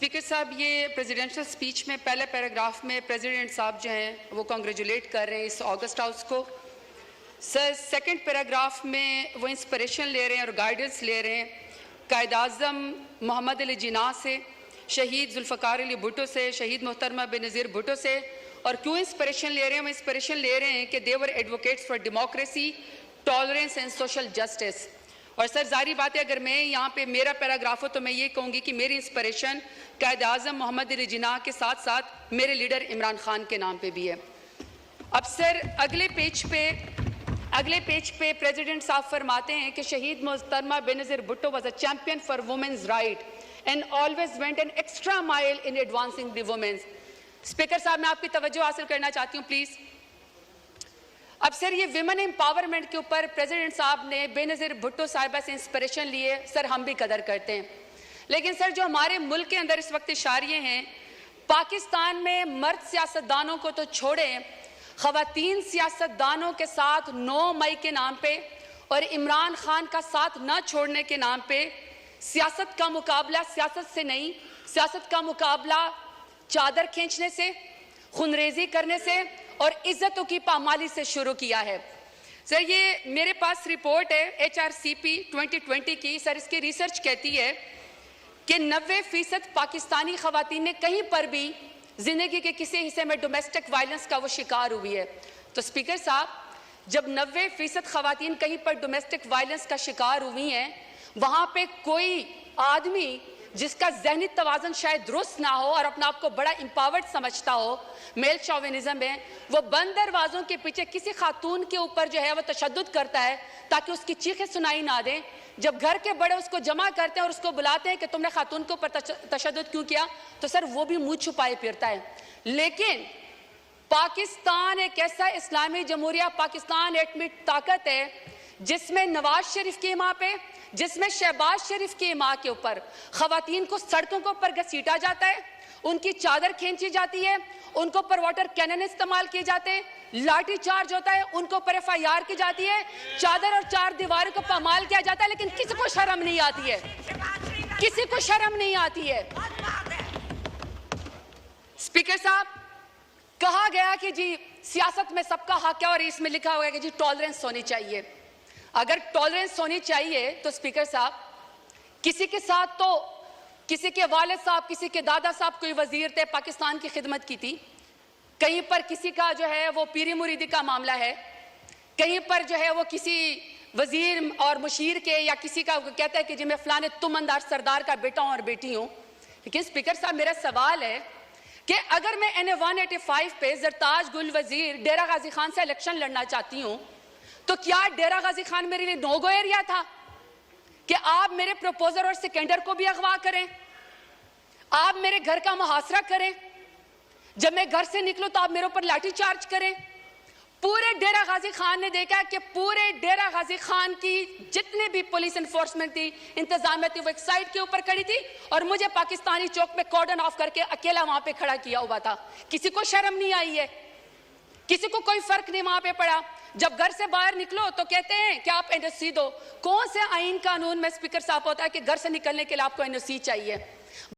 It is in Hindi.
स्पीकर साहब, ये प्रेसिडेंशियल स्पीच में पहले पैराग्राफ में प्रेसिडेंट साहब जो हैं वो कांग्रेचुलेट कर रहे हैं इस ऑगस्ट हाउस को। सर, सेकंड पैराग्राफ में वो इंस्पिरेशन ले रहे हैं और गाइडेंस ले रहे हैं कायद-ए-आज़म मोहम्मद अली जिन्ना से, शहीद जुल्फ़िकार अली भुट्टो से, शहीद मोहतरमा बेनज़ीर भुट्टो से। और क्यों इंस्पिरेशन ले रहे हैं? वो इंस्पिरेशन ले रहे हैं कि they were advocates for democracy, tolerance and social justice. और सर, जारी बात है, अगर मैं यहाँ पे मेरा पैराग्राफ हो तो मैं ये कहूँगी कि मेरी इंस्पिरेशन कायद-ए-आज़म मोहम्मद अली जिन्ना के साथ साथ मेरे लीडर इमरान खान के नाम पे भी है। अब सर, अगले पेज पे प्रेसिडेंट साहब फरमाते हैं कि शहीद मोहतरमा Benazir Bhutto was a champion for women's right and always went an extra mile in advancing the women's. Speaker साहब, मैं आपकी तवज्जो हासिल करना चाहती हूँ प्लीज़। अब सर, ये विमेन एम्पावरमेंट के ऊपर प्रेसिडेंट साहब ने बेनज़ीर भुट्टो साहिबा से इंस्पिरेशन लिए। सर, हम भी कदर करते हैं, लेकिन सर जो हमारे मुल्क के अंदर इस वक्त इशारे हैं, पाकिस्तान में मर्द सियासतदानों को तो छोड़ें, ख़वातीन सियासतदानों के साथ 9 मई के नाम पे और इमरान खान का साथ न छोड़ने के नाम पे सियासत का मुकाबला सियासत से नहीं, सियासत का मुकाबला चादर खींचने से, खुनरेजी करने से और इज्जतों की पामाली से शुरू किया है। सर, ये मेरे पास रिपोर्ट है HRCP 2020 की। सर, इसकी रिसर्च कहती है कि 90% पाकिस्तानी ख़वातीन ने कहीं पर भी जिंदगी के किसी हिस्से में डोमेस्टिक वायलेंस का वो शिकार हुई है। तो स्पीकर साहब, जब 90% ख़वातीन कहीं पर डोमेस्टिक वायलेंस का शिकार हुई हैं, वहाँ पे कोई आदमी जिसका जहनी तवाज़न शायद दुरुस्त ना हो और अपना आपको बड़ा एम्पावर्ड समझता हो, मेल शॉविनिज्म है, वो बंद दरवाज़ों के पीछे किसी खातून के ऊपर जो है वो तशद्दुद करता है ताकि उसकी चीखें सुनाई ना दें। जब घर के बड़े उसको जमा करते हैं और उसको बुलाते हैं कि तुमने खातून के ऊपर तशद्दुद क्यों किया, तो सर वो भी मुंह छुपाए फिरता है। लेकिन पाकिस्तान एक ऐसा इस्लामी जमहूरिया पाकिस्तान एटमी ताकत है जिसमें नवाज शरीफ की माँ पे, जिसमें शहबाज शरीफ की माँ के ऊपर ख़वातीन को सड़कों के ऊपर घसीटा जाता है, उनकी चादर खींची जाती है, उनको पर वाटर कैनन इस्तेमाल किए जाते हैं, लाठी चार्ज होता है, उनको पर FIR की जाती है, चादर और 4 दीवारों को पामाल किया जाता है, लेकिन किसी को शर्म नहीं आती है, किसी को शर्म नहीं आती है। स्पीकर साहब, कहा गया कि जी सियासत में सबका हक है और इसमें लिखा हुआ है कि जी टॉलरेंस होनी चाहिए। अगर टॉलरेंस होनी चाहिए तो स्पीकर साहब, किसी के साथ तो किसी के वालिद साहब, किसी के दादा साहब कोई वजीर थे, पाकिस्तान की खिदमत की थी, कहीं पर किसी का जो है वो पीरी मुरीदी का मामला है, कहीं पर जो है वो किसी वजीर और मुशीर के या किसी का कहता है कि जी मैं फलाने तुमंदार सरदार का बेटा हूं और बेटी हूं। लेकिन स्पीकर साहब, मेरा सवाल है कि अगर मैं NA 185 पे जरताज गुल वजीर डेरा गाजी खान से इलेक्शन लड़ना चाहती हूँ, तो क्या डेरा गाजी खान मेरे लिए नो गो एरिया था कि आप मेरे प्रपोजर और सिकंदर को भी अगवा करें, आप मेरे घर का मुहासरा करें, जब मैं घर से निकलूं तो आप मेरे ऊपर लाठी चार्ज करें? पूरे डेरा गाजी खान ने देखा कि पूरे डेरा गाजी खान की जितनी भी पुलिस एनफोर्समेंट थी, इंतजामिया थी, वो एक साइड के ऊपर खड़ी थी और मुझे पाकिस्तानी चौक पे कॉर्डन ऑफ करके अकेला वहां पे खड़ा किया हुआ था। किसी को शर्म नहीं आई है, किसी को कोई फर्क नहीं वहां पे पड़ा। जब घर से बाहर निकलो तो कहते हैं कि आप NOC दो। कौन से आईन कानून में स्पीकर साहब होता है कि घर से निकलने के लिए आपको NOC चाहिए?